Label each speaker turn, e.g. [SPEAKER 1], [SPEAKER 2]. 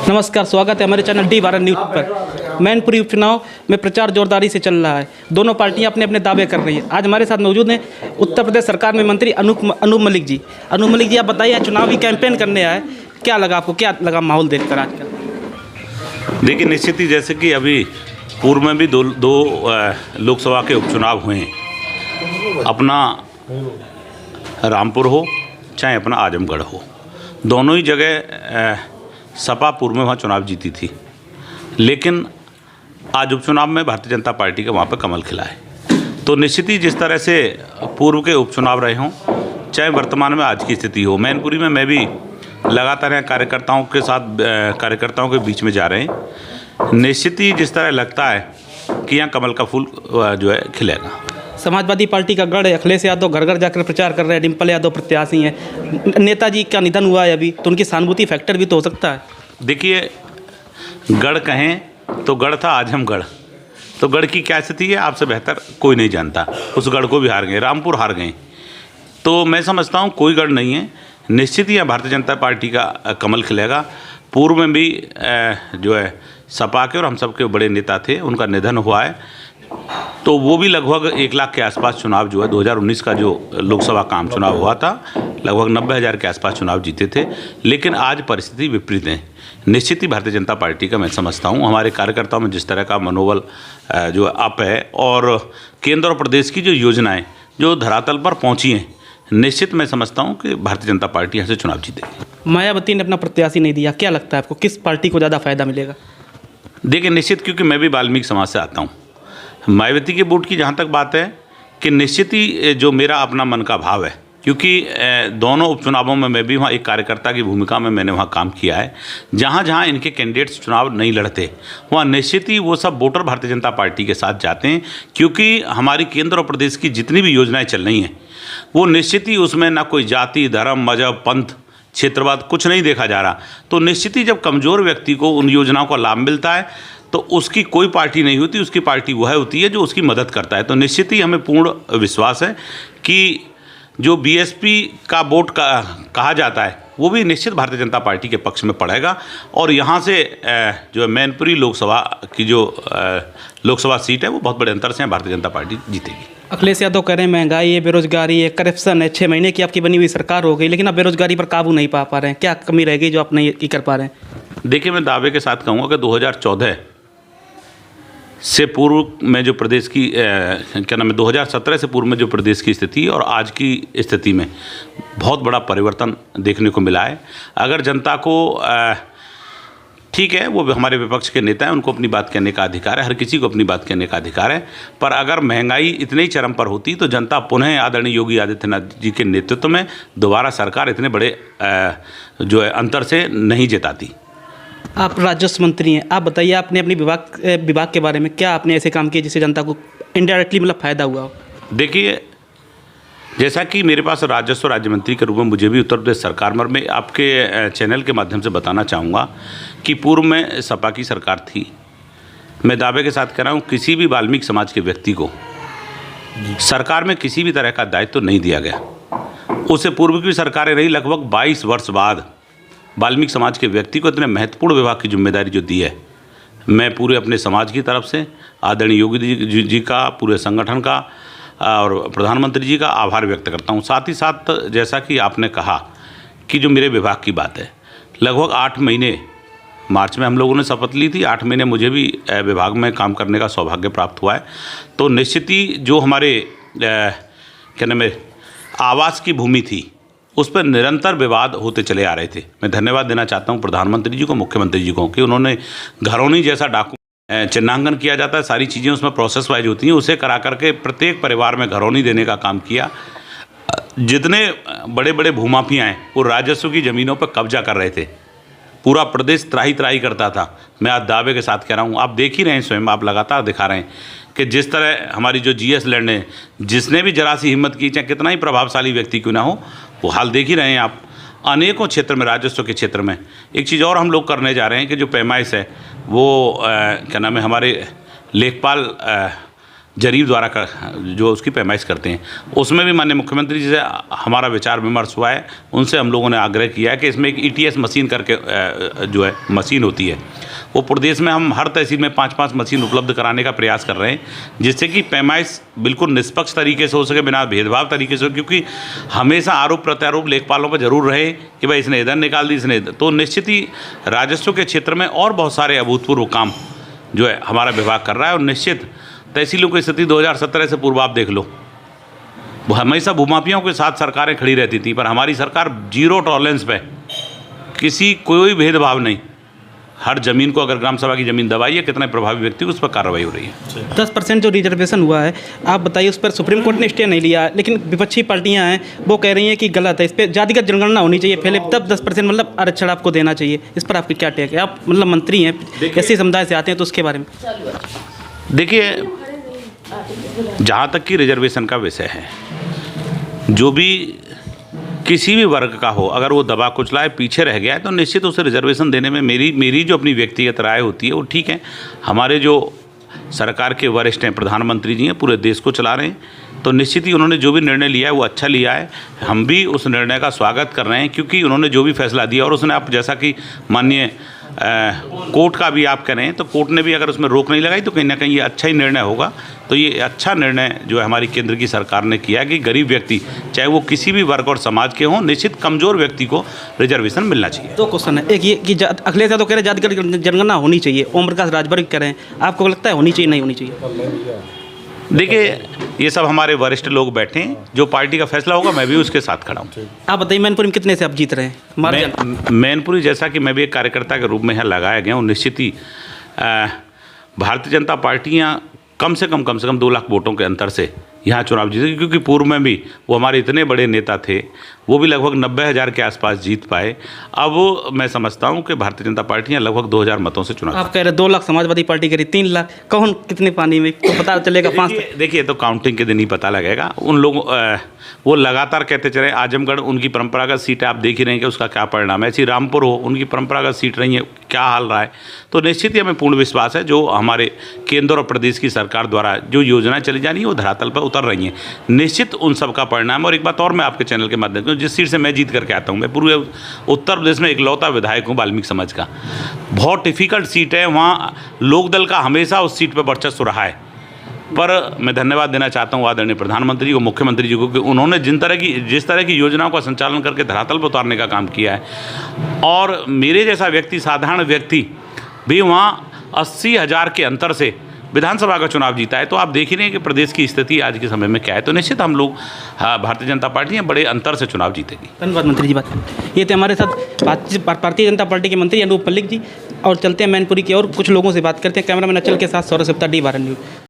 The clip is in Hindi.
[SPEAKER 1] नमस्कार, स्वागत है हमारे चैनल डी12 न्यूज़ पर। मैनपुरी उपचुनाव में प्रचार जोरदारी से चल रहा है। दोनों पार्टियां अपने अपने दावे कर रही हैं। आज हमारे साथ मौजूद हैं उत्तर प्रदेश सरकार में मंत्री अनूप मलिक जी। अनूप मलिक जी, आप बताइए, चुनावी कैंपेन करने आए, क्या लगा आपको, क्या लगा माहौल देखकर आज का?
[SPEAKER 2] देखिए, निश्चित ही जैसे कि अभी पूर्व में भी दो लोकसभा के उपचुनाव हुए हैं। अपना रामपुर हो चाहे अपना आजमगढ़ हो, दोनों ही जगह सपा पूर्व में वहाँ चुनाव जीती थी, लेकिन आज उपचुनाव में भारतीय जनता पार्टी का वहाँ पर कमल खिला है। तो निश्चित ही जिस तरह से पूर्व के उपचुनाव रहे हों, चाहे वर्तमान में आज की स्थिति हो, मैनपुरी में मैं भी लगातार यहाँ कार्यकर्ताओं के साथ कार्यकर्ताओं के बीच में जा रहे हैं। निश्चित ही जिस तरह लगता है कि यहाँ कमल का फूल जो है खिलेगा।
[SPEAKER 1] समाजवादी पार्टी का गढ़ अखिलेश यादव घर घर जाकर प्रचार कर रहे हैं। डिम्पल यादव प्रत्याशी हैं। नेताजी का निधन हुआ है अभी, तो उनकी सहानुभूति फैक्टर भी तो हो सकता है।
[SPEAKER 2] देखिए, गढ़ कहें तो गढ़ था आजमगढ़, तो गढ़ की क्या स्थिति है आपसे बेहतर कोई नहीं जानता। उस गढ़ को भी हार गए, रामपुर हार गए। तो मैं समझता हूँ कोई गढ़ नहीं है। निश्चित ही भारतीय जनता पार्टी का कमल खिलेगा। पूर्व में भी जो है सपा के और हम सब के बड़े नेता थे, उनका निधन हुआ है, तो वो भी लगभग 1 लाख के आसपास चुनाव जो है 2019 का जो लोकसभा का आम चुनाव हुआ था, लगभग 90,000 के आसपास चुनाव जीते थे। लेकिन आज परिस्थिति विपरीत है। निश्चित ही भारतीय जनता पार्टी का मैं समझता हूँ हमारे कार्यकर्ताओं में जिस तरह का मनोबल जो अप है, और केंद्र और प्रदेश की जो योजनाएँ जो धरातल पर पहुँची हैं, निश्चित मैं समझता हूँ कि भारतीय जनता पार्टी यहाँ से चुनाव जीतेगी।
[SPEAKER 1] मायावती ने अपना प्रत्याशी नहीं दिया, क्या लगता है आपको, किस पार्टी को ज़्यादा फायदा मिलेगा?
[SPEAKER 2] देखिए, निश्चित, क्योंकि मैं भी वाल्मीकि समाज से आता हूँ, मायावती के वोट की जहाँ तक बात है कि निश्चित ही जो मेरा अपना मन का भाव है, क्योंकि दोनों उपचुनावों में मैं भी वहाँ एक कार्यकर्ता की भूमिका में मैंने वहाँ काम किया है। जहाँ जहाँ इनके कैंडिडेट्स चुनाव नहीं लड़ते, वहाँ निश्चित ही वो सब वोटर भारतीय जनता पार्टी के साथ जाते हैं, क्योंकि हमारी केंद्र और प्रदेश की जितनी भी योजनाएं चल रही हैं, वो निश्चित ही उसमें ना कोई जाति, धर्म, मजहब, पंथ, क्षेत्रवाद कुछ नहीं देखा जा रहा। तो निश्चित ही जब कमज़ोर व्यक्ति को उन योजनाओं का लाभ मिलता है, तो उसकी कोई पार्टी नहीं होती, उसकी पार्टी वह होती है जो उसकी मदद करता है। तो निश्चित ही हमें पूर्ण विश्वास है कि जो बीएसपी का वोट कहा जाता है, वो भी निश्चित भारतीय जनता पार्टी के पक्ष में पड़ेगा। और यहाँ से जो मैनपुरी लोकसभा की जो लोकसभा सीट है, वो बहुत बड़े अंतर से भारतीय जनता पार्टी जीतेगी।
[SPEAKER 1] अखिलेश यादव कह रहे हैं महंगाई है, बेरोजगारी है, करप्शन है, 6 महीने की आपकी बनी हुई सरकार हो गई, लेकिन आप बेरोजगारी पर काबू नहीं पा रहे हैं। क्या कमी रह गई जो आप नहीं कर पा रहे हैं?
[SPEAKER 2] देखिए, मैं दावे के साथ कहूँगा कि 2014 से पूर्व में जो प्रदेश की 2017 से पूर्व में जो प्रदेश की स्थिति और आज की स्थिति में बहुत बड़ा परिवर्तन देखने को मिला है। अगर जनता को ठीक है, वो हमारे विपक्ष के नेता हैं, उनको अपनी बात कहने का अधिकार है, हर किसी को अपनी बात कहने का अधिकार है, पर अगर महंगाई इतने ही चरम पर होती तो जनता पुनः आदरणीय योगी आदित्यनाथ जी के नेतृत्व में दोबारा सरकार इतने बड़े जो है अंतर से नहीं जिताती।
[SPEAKER 1] आप राजस्व मंत्री हैं, आप बताइए, आपने अपने विभाग के बारे में क्या आपने ऐसे काम किए जिससे जनता को इनडायरेक्टली मतलब फ़ायदा हुआ हो?
[SPEAKER 2] देखिए, जैसा कि मेरे पास राजस्व राज्य मंत्री के रूप में मुझे भी उत्तर प्रदेश सरकार में, मैं आपके चैनल के माध्यम से बताना चाहूँगा कि पूर्व में सपा की सरकार थी। मैं दावे के साथ कह रहा हूँ, किसी भी वाल्मीकि समाज के व्यक्ति को सरकार में किसी भी तरह का दायित्व नहीं दिया गया। उससे पूर्व की सरकारें रही, लगभग 22 वर्ष बाद वाल्मीकि समाज के व्यक्ति को इतने महत्वपूर्ण विभाग की जिम्मेदारी जो दी है, मैं पूरे अपने समाज की तरफ से आदरणीय योगी जी का, पूरे संगठन का और प्रधानमंत्री जी का आभार व्यक्त करता हूं। साथ ही साथ जैसा कि आपने कहा कि जो मेरे विभाग की बात है, लगभग 8 महीने, मार्च में हम लोगों ने शपथ ली थी, 8 महीने मुझे भी विभाग में काम करने का सौभाग्य प्राप्त हुआ है। तो निश्चित ही जो हमारे क्या नाम है आवास की भूमि थी, उस पर निरंतर विवाद होते चले आ रहे थे। मैं धन्यवाद देना चाहता हूं प्रधानमंत्री जी को, मुख्यमंत्री जी को, कि उन्होंने घरौनी जैसा चिन्हांकन किया जाता है, सारी चीज़ें उसमें प्रोसेस वाइज होती हैं, उसे करा करके प्रत्येक परिवार में घरौनी देने का काम किया। जितने बड़े बड़े भूमाफिया हैं, वो राजस्व की ज़मीनों पर कब्जा कर रहे थे। पूरा प्रदेश त्राही त्राही करता था। मैं आज दावे के साथ कह रहा हूँ, आप देख ही रहे हैं, स्वयं आप लगातार दिखा रहे हैं कि जिस तरह हमारी जो जीएस लैंड है, जिसने भी जरा सी हिम्मत की, चाहे कितना ही प्रभावशाली व्यक्ति क्यों ना हो, वो हाल देख ही रहे हैं आप। अनेकों क्षेत्र में, राजस्व के क्षेत्र में एक चीज़ और हम लोग करने जा रहे हैं कि जो पैमाइश है वो क्या नाम है, हमारे लेखपाल जरीब द्वारा जो उसकी पैमाइश करते हैं, उसमें भी माननीय मुख्यमंत्री जी से हमारा विचार विमर्श हुआ है। उनसे हम लोगों ने आग्रह किया है कि इसमें एक ETS मशीन करके जो है मशीन होती है, वो प्रदेश में हम हर तहसील में 5-5 मशीन उपलब्ध कराने का प्रयास कर रहे हैं, जिससे कि पैमाइश बिल्कुल निष्पक्ष तरीके से हो सके, बिना भेदभाव तरीके से हो। क्योंकि हमेशा आरोप प्रत्यारोप लेखपालों पर जरूर रहे कि भाई इसने इधर निकाल दी, इसने इधर, तो निश्चित ही राजस्व के क्षेत्र में और बहुत सारे अभूतपूर्व काम जो है हमारा विभाग कर रहा है। और निश्चित तहसीलों की स्थिति 2017 से पूर्व आप देख लो, वो हमेशा भूमाफियाओं के साथ सरकारें खड़ी रहती थी, पर हमारी सरकार जीरो टॉलरेंस पे, कोई भेदभाव नहीं, हर जमीन को, अगर ग्राम सभा की जमीन दबाई है, कितने प्रभावी व्यक्ति उस पर कार्रवाई हो रही है।
[SPEAKER 1] 10% जो रिजर्वेशन हुआ है, आप बताइए, उस पर सुप्रीम कोर्ट ने स्टे नहीं लिया है, लेकिन विपक्षी पार्टियां हैं वो कह रही हैं कि गलत है, इस पर जातिगत जनगणना होनी चाहिए पहले, तब 10% मतलब आरक्षण आपको देना चाहिए। इस पर आपकी क्या टेक है? आप मतलब मंत्री हैं, ऐसे समुदाय से आते हैं, तो उसके बारे में
[SPEAKER 2] देखिए, जहाँ तक कि रिजर्वेशन का विषय है, जो भी किसी भी वर्ग का हो, अगर वो दबा कुचलाए पीछे रह गया है, तो निश्चित उसे रिजर्वेशन देने में मेरी जो अपनी व्यक्तिगत राय होती है वो ठीक है। हमारे जो सरकार के वरिष्ठ हैं, प्रधानमंत्री जी हैं, पूरे देश को चला रहे हैं, तो निश्चित ही उन्होंने जो भी निर्णय लिया है वो अच्छा लिया है। हम भी उस निर्णय का स्वागत कर रहे हैं, क्योंकि उन्होंने जो भी फैसला दिया, और उसने, आप जैसा कि माननीय कोर्ट का भी आप करें, तो कोर्ट ने भी अगर उसमें रोक नहीं लगाई, तो कहीं ना कहीं ये अच्छा ही निर्णय होगा। तो ये अच्छा निर्णय जो है हमारी केंद्र की सरकार ने किया कि गरीब व्यक्ति, चाहे वो किसी भी वर्ग और समाज के हों, निश्चित कमज़ोर व्यक्ति को रिजर्वेशन मिलना चाहिए।
[SPEAKER 1] 2 क्वेश्चन है। एक ये कि अखिलेश यादव कह रहे हैं जातिगत जनगणना होनी चाहिए, ओम प्रकाश राजभर कह रहे हैं, आपको लगता है होनी चाहिए, नहीं होनी चाहिए?
[SPEAKER 2] देखिए, ये सब हमारे वरिष्ठ लोग बैठे हैं, जो पार्टी का फैसला होगा मैं भी उसके साथ खड़ा हूँ।
[SPEAKER 1] आप बताइए, मैनपुरी में कितने से आप जीत रहे हैं?
[SPEAKER 2] मैनपुरी, जैसा कि मैं भी एक कार्यकर्ता के रूप में यहाँ लगाया गया हूँ, निश्चित ही भारतीय जनता पार्टियाँ कम से कम 2 लाख वोटों के अंतर से यहाँ चुनाव जीते, क्योंकि पूर्व में भी वो हमारे इतने बड़े नेता थे, वो भी लगभग 90,000 के आसपास जीत पाए। अब मैं समझता हूँ कि भारतीय जनता पार्टियाँ लगभग 2,000 मतों से चुनाव।
[SPEAKER 1] आप कह रहे 2 लाख समाजवादी पार्टी करी, 3 लाख, कौन कितने पानी में, तो पता चलेगा। 5
[SPEAKER 2] देखिए, तो काउंटिंग के दिन ही पता लगेगा। उन लोगों वो लगातार कहते चले, आजमगढ़ उनकी परंपरागत सीट है, आप देख ही रहे हैं कि उसका क्या परिणाम है। ऐसी रामपुर हो, उनकी परंपरागत सीट रही है, क्या हाल रहा है। तो निश्चित ही हमें पूर्ण विश्वास है, जो हमारे केंद्र और प्रदेश की सरकार द्वारा जो योजनाएं चली जा रही है, वो धरातल पर उतर रही हैं। निश्चित उन सब का परिणाम। और एक बात और मैं आपके चैनल के माध्यम से, जिस सीट से मैं जीत करके आता हूँ, मैं पूरे उत्तर प्रदेश में इकलौता विधायक हूँ वाल्मीकि समाज का। बहुत डिफ़िकल्ट सीट है, वहाँ लोकदल का हमेशा उस सीट पर वर्चस्व रहा है। पर मैं धन्यवाद देना चाहता हूँ आदरणीय प्रधानमंत्री जी को, मुख्यमंत्री जी को, कि उन्होंने जिस तरह की योजनाओं का संचालन करके धरातल पर उतारने का काम किया है। और मेरे जैसा व्यक्ति, साधारण व्यक्ति भी वहाँ 80,000 के अंतर से विधानसभा का चुनाव जीता है। तो आप देख ही रहे हैं कि प्रदेश की स्थिति आज के समय में क्या है। तो निश्चित हम लोग, भारतीय जनता पार्टी बड़े अंतर से चुनाव जीतेगी।
[SPEAKER 1] धन्यवाद मंत्री जी। बात ये थे हमारे साथ भारतीय जनता पार्टी के मंत्री अनूप मलिक जी। और चलते हैं मैनपुरी की और कुछ लोगों से बात करते हैं। कैमरामैन अचल के साथ सौरभ सेप्ता, D12 न्यूज़।